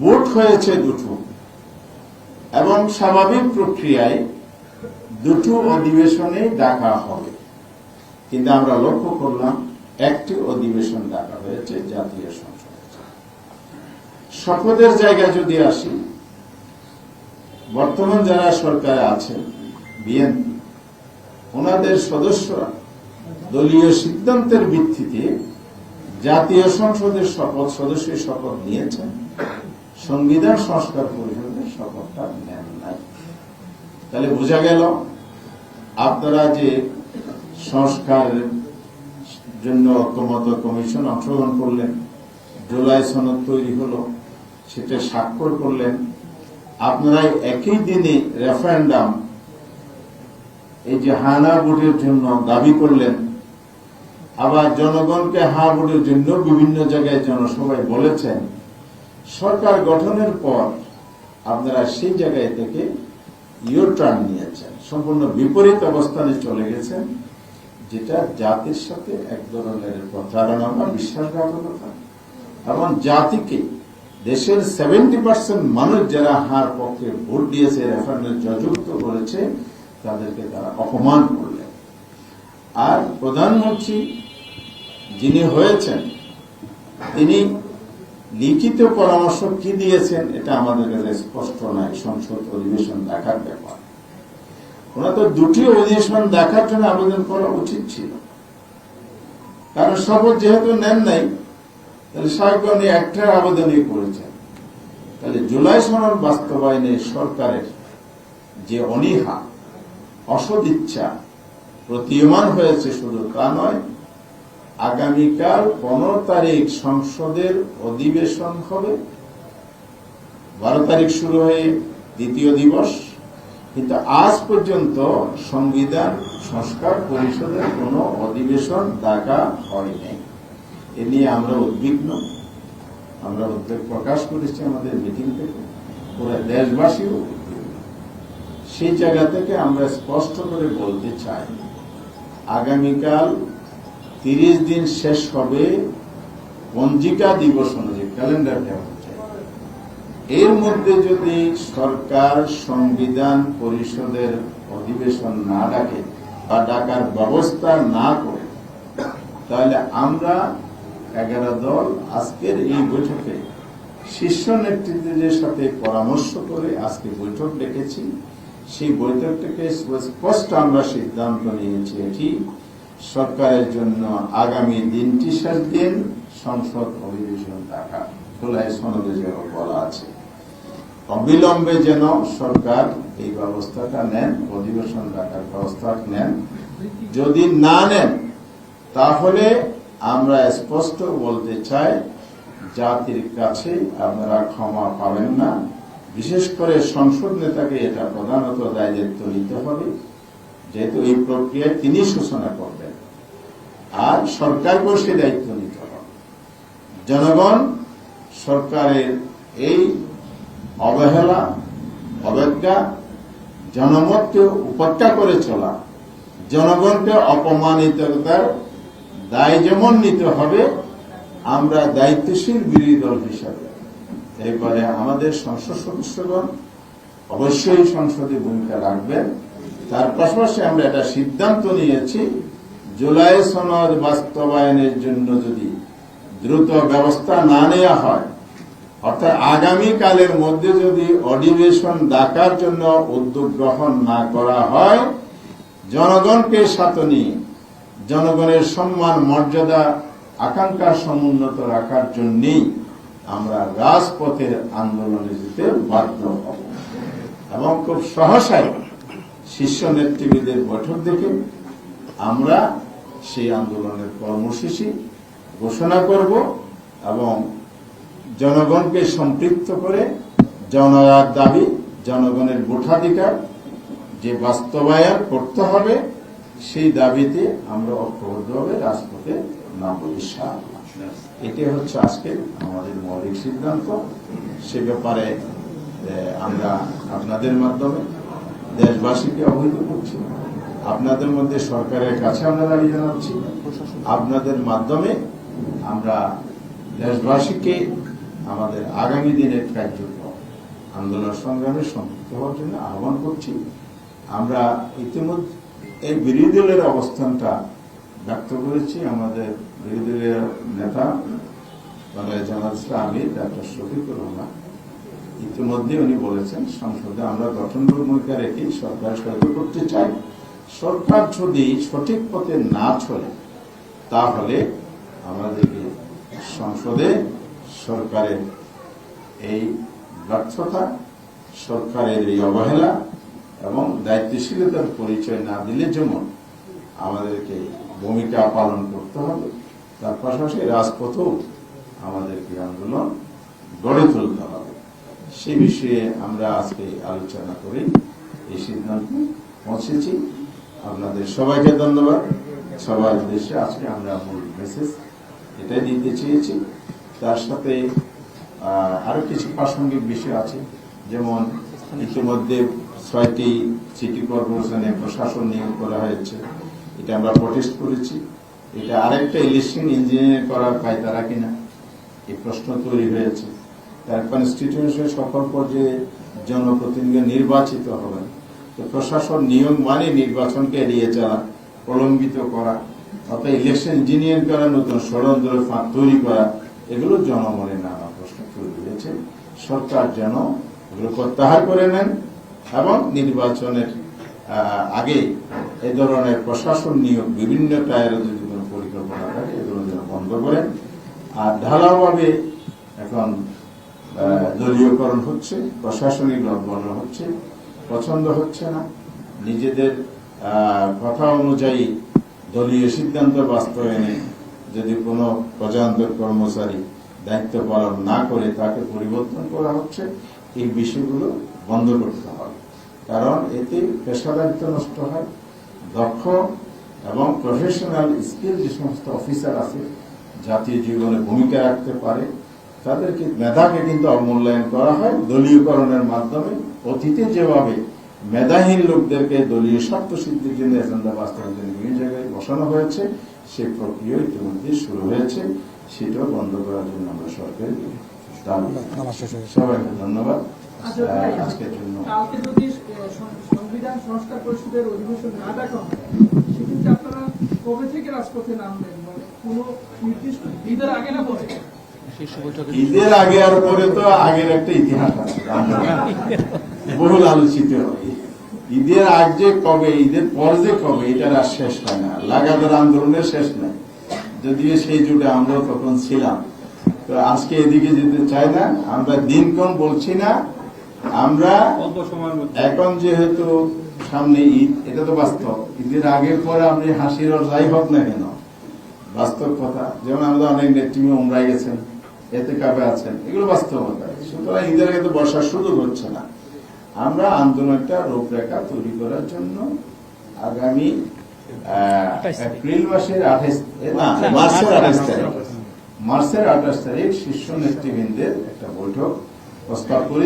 Vote হয়েছে দুটো এবং স্বাভাবিক প্রক্রিয়ায় দুটো অধিবেশনে ডাকা হবে, কিন্তু আমরা লক্ষ্য করলাম একটি অধিবেশন ডাকা হয়েছে জাতীয় সংসদ। শপথের জায়গায় যদি আসি, বর্তমান যারা সরকারে আছেন বিএনপি, ওনাদের সদস্যরা দলীয় সিদ্ধান্তের ভিত্তিতে জাতীয় সংসদের সদস্যের শপথ নিয়েছেন, সংবিধান সংস্কার পরিষদের শপথটা নেন নাই। তাহলে বোঝা গেল আপনারা যে সংস্কারের জন্য ঐক্যমত্য কমিশন অংশগ্রহণ করলেন, জুলাই সনদ তৈরি হলো, সেটা স্বাক্ষর করলেন, আপনারা একই দিনে রেফারেন্ডাম এই যে হানা ভোটের জন্য দাবি করলেন, আবার জনগণকে হা ভোটের জন্য বিভিন্ন জায়গায় জনসভায় বলেছেন। সরকার গঠনের পর আপনারা সেই জায়গায় থেকে ইউটার্ন নিয়েছেন, সম্পূর্ণ বিপরীত অবস্থানে চলে গেছেন, যেটা জাতির সাথে এক ধরনের প্রতারণা বা বিশ্বাসঘাতকতা এবং জাতিকে, দেশের 70% মানুষ যারা হার পক্ষে ভোট দিয়েছে, রেফারেন্ডাম জয়যুক্ত করেছে, তাদেরকে তারা অপমান করলেন। আর প্রধানমন্ত্রী যিনি হয়েছেন, তিনি লিখিত পরামর্শ কি দিয়েছেন এটা আমাদের কাছে স্পষ্ট নয়। সংসদ অধিবেশন দেখার ব্যাপার, ওনার তো দুটি অধিবেশন দেখার জন্য আবেদন করা উচিত ছিল, কারণ শপথ যেহেতু নেন নাই, তাহলে স্বাভাবিক একটা আবেদনই করেছেন। তাহলে জুলাই সনদ বাস্তবায়নে সরকারের যে অনীহা, অসদিচ্ছা প্রতীয়মান হয়েছে, শুধু তা নয়, আগামীকাল 15 তারিখ সংসদের অধিবেশন হবে, 12 তারিখ শুরু হয়ে দ্বিতীয় দিবস, কিন্তু আজ পর্যন্ত সংবিধান সংস্কার পরিষদের কোন অধিবেশন ডাকা হয়নি। এ নিয়ে আমরা উদ্বিগ্ন, আমরা উদ্বেগ প্রকাশ করেছি আমাদের মিটিং থেকে, পুরো দেশবাসীও। সেই জায়গা থেকে আমরা স্পষ্ট করে বলতে চাই, আগামীকাল 30 দিন শেষ হবে পঞ্জিকা দিবস অনুযায়ী, ক্যালেন্ডার দেওয়া হচ্ছে। এর মধ্যে যদি সরকার সংবিধান পরিষদের অধিবেশন না ডাকে বা ডাকার ব্যবস্থা না করে, তাহলে আমরা 11 দল আজকের এই বৈঠকে শীর্ষ নেতৃত্বের সাথে পরামর্শ করে আজকে বৈঠক ডেকেছি। সেই বৈঠক থেকে স্পষ্ট আমরা সিদ্ধান্ত নিয়েছি, এটি সরকারের জন্য আগামী দিনটি শেষ দিন সংসদ অধিবেশন ডাকা, জুলাই সনদে যেন বলা আছে, অবিলম্বে যেন সরকার এই ব্যবস্থাটা নেন, অধিবেশন ডাকার ব্যবস্থা নেন। যদি না নেন, তাহলে আমরা স্পষ্ট বলতে চাই, জাতির কাছে আপনারা ক্ষমা পাবেন না। বিশেষ করে সংসদ নেতাকে এটা প্রধানত দায়িত্ব নিতে হবে, যেহেতু এই প্রক্রিয়ায় তিনি সূচনা করবেন, আর সরকারকেও সে দায়িত্ব নিতে হবে। জনগণ সরকারের এই অবহেলা, অবজ্ঞা, জনমতকে উপেক্ষা করে চলা, জনগণকে অপমানিততার দায় যেমন নিতে হবে, আমরা দায়িত্বশীল বিরোধী দল হিসাবে এবারে আমাদের সংসদ সদস্যগণ অবশ্যই সংসদে ভূমিকা রাখবেন। তার পাশাপাশি আমরা এটা সিদ্ধান্ত নিয়েছি, জুলাই সনদ বাস্তবায়নের জন্য যদি দ্রুত ব্যবস্থা না নেওয়া হয়, অর্থাৎ আগামীকালের মধ্যে যদি অধিবেশন ডাকার জন্য উদ্যোগ গ্রহণ না করা হয়, জনগণকে সাথে নিয়ে জনগণের সম্মান, মর্যাদা, আকাঙ্ক্ষা সমুন্নত রাখার জন্যই আমরা রাজপথের আন্দোলনে যেতে বাধ্য হব। এবং খুব সহসাই শীর্ষ নেতৃবৃন্দের বৈঠক দেখে আমরা সেই আন্দোলনের কর্মসূচি ঘোষণা করব এবং জনগণকে সম্পৃক্ত করে জনগণের দাবি, জনগণের ভোটাধিকার যে বাস্তবায়ন করতে হবে, সেই দাবিতে আমরা ঐক্যবদ্ধভাবে রাজপথে নামব ইনশাআল্লাহ। এটি হচ্ছে আজকে আমাদের মৌলিক সিদ্ধান্ত। সে ব্যাপারে আমরা আপনাদের মাধ্যমে দেশবাসীকে অবহিত করছি, আপনাদের মধ্যে সরকারের কাছে আমরা দাবি জানাচ্ছি, আপনাদের মাধ্যমে আমরা দেশবাসীকে আমাদের আগামী দিনের কার্যক্রম আন্দোলন সংগ্রামে সম্পৃক্ত হওয়ার জন্য আহ্বান করছি। আমরা ইতিমধ্যে এই বিরোধী দলের অবস্থানটা ব্যক্ত করেছি। আমাদের বিরোধী দলের নেতা জামাত ইসলামী ডক্টর শফিকুর রহমান ইতিমধ্যে উনি বলেছেন, সংসদে আমরা গঠনমূলক ভূমিকা রেখে সরকার সহায়তা করতে চাই। সরকার যদি সঠিক পথে না চলে তাহলে আমাদেরকে সংসদে সরকারের এই ব্যর্থতা, সরকারের এই অবহেলা এবং দায়িত্বশীলতার পরিচয় না দিলে যেমন আমাদেরকে ভূমিকা পালন করতে হবে, তার পাশাপাশি রাজপথেও আমাদেরকে আন্দোলন গড়ে তুলতে হবে। সে বিষয়ে আমরা আজকে আলোচনা করে এই সিদ্ধান্তে পৌঁছেছি। আপনাদের সবাইকে ধন্যবাদ। সবার উদ্দেশ্যে আজকে আমরা মূল মেসেজ এটাই দিতে চেয়েছি। তার সাথে আরো কিছু প্রাসঙ্গিক বিষয় আছে, যেমন ইতিমধ্যে 6টি সিটি কর্পোরেশনে প্রশাসন নিয়োগ করা হয়েছে। এটা আমরা প্রটেস্ট করেছি। এটা আরেকটা ইলেকশন ইঞ্জিনিয়ার করার পায়তারা কিনা এই প্রশ্ন তৈরি হয়েছে। তার কনস্টিটিউশন সকল পর্যায়ে জনপ্রতিনিধি নির্বাচিত হবেন, তো প্রশাসন নিয়ম মানে নির্বাচনকে এড়িয়ে চলা, প্রলম্বিত করা, অর্থাৎ ইলেকশন ইঞ্জিনিয়ার করা, নতুন ষড়যন্ত্র ফাঁদ তৈরি করা, এগুলো জনমনে নানা প্রশ্ন তৈরি হয়েছে। সরকার যেন এগুলো প্রত্যাহার করে নেন এবং নির্বাচনের আগে এ ধরনের প্রশাসন নিয়োগ বিভিন্ন টায়ারে যদি কোনো পরিকল্পনা থাকে এগুলো যেন বন্ধ করেন। আর ঢালাওভাবে এখন দলীয়করণ হচ্ছে, প্রশাসনিক লগ্ন হচ্ছে, পছন্দ হচ্ছে না। নিজেদের কথা অনুযায়ী দলীয় সিদ্ধান্ত বাস্তবায়নে যদি কোনো প্রজাতন্ত্র কর্মচারী দায়িত্ব পালন না করে তাকে পরিবর্তন করা হচ্ছে, এই বিষয়গুলো বন্ধ করতে হবে। কারণ এতে পেশাদারিত্ব নষ্ট হয়। দক্ষ এবং প্রফেশনাল স্কিল যে সমস্ত অফিসার আছে, জাতীয় জীবনে ভূমিকা রাখতে পারে, তাদেরকে মেধাকে কিন্তু অবমূল্যায়ন করা হয় দলীয়করণের মাধ্যমে। অতীতে যেভাবে মেধাহীন লোকদেরকে দলীয় স্বার্থ সিদ্ধির জন্য এজেন্ডা বাস্তবায়নের জন্য বিভিন্ন জায়গায় বসানো হয়েছে, সেই প্রক্রিয়া ইতিমধ্যে শুরু হয়েছে। সেটাও বন্ধ করার জন্য আমরা সরকারের সবাইকে ধন্যবাদ আজকের জন্য। কালকে যদি সংবিধান সংস্কার পরিষদের অধিবেশন না ডাকা হয়, সেক্ষেত্রে আপনারা কবে থেকে রাজপথে নামবেন? মানে কোনো নির্দিষ্ট ঈদের আগে না পরে? ঈদের আগে আর পরে তো আগের একটা ইতিহাস আছে, বহুল আলোচিত হয়। ঈদের আগ যে কবে, ঈদের পর যে কবে, এটার আর শেষ হয় না। লাগাতার আন্দোলনের শেষ নাই, যদিও সেই যুগে আমরাও তখন ছিলাম। তো আজকে এদিকে যেতে চাই না, আমরা দিনক্ষণ বলছি না। আমরা এখন যেহেতু সামনে ঈদ, এটা তো বাস্তব। ঈদের আগের পরে আপনি হাসির আর যাই হোক না কেন, বাস্তব কথা। যেমন আমরা অনেক নেতৃত্বে উমরায় গেছেন, এতে কাপে আছেন, এগুলো বাস্তবতা। সুতরাং ঈদের আগে তো বসার সুযোগ হচ্ছে না। আমরা আন্দোলনটা রূপরেখা তৈরি করার জন্য আগামী এপ্রিল মাসের মার্চের 28 তারিখ শীর্ষ নেতৃবৃন্দের একটা বৈঠক প্রস্তাব করে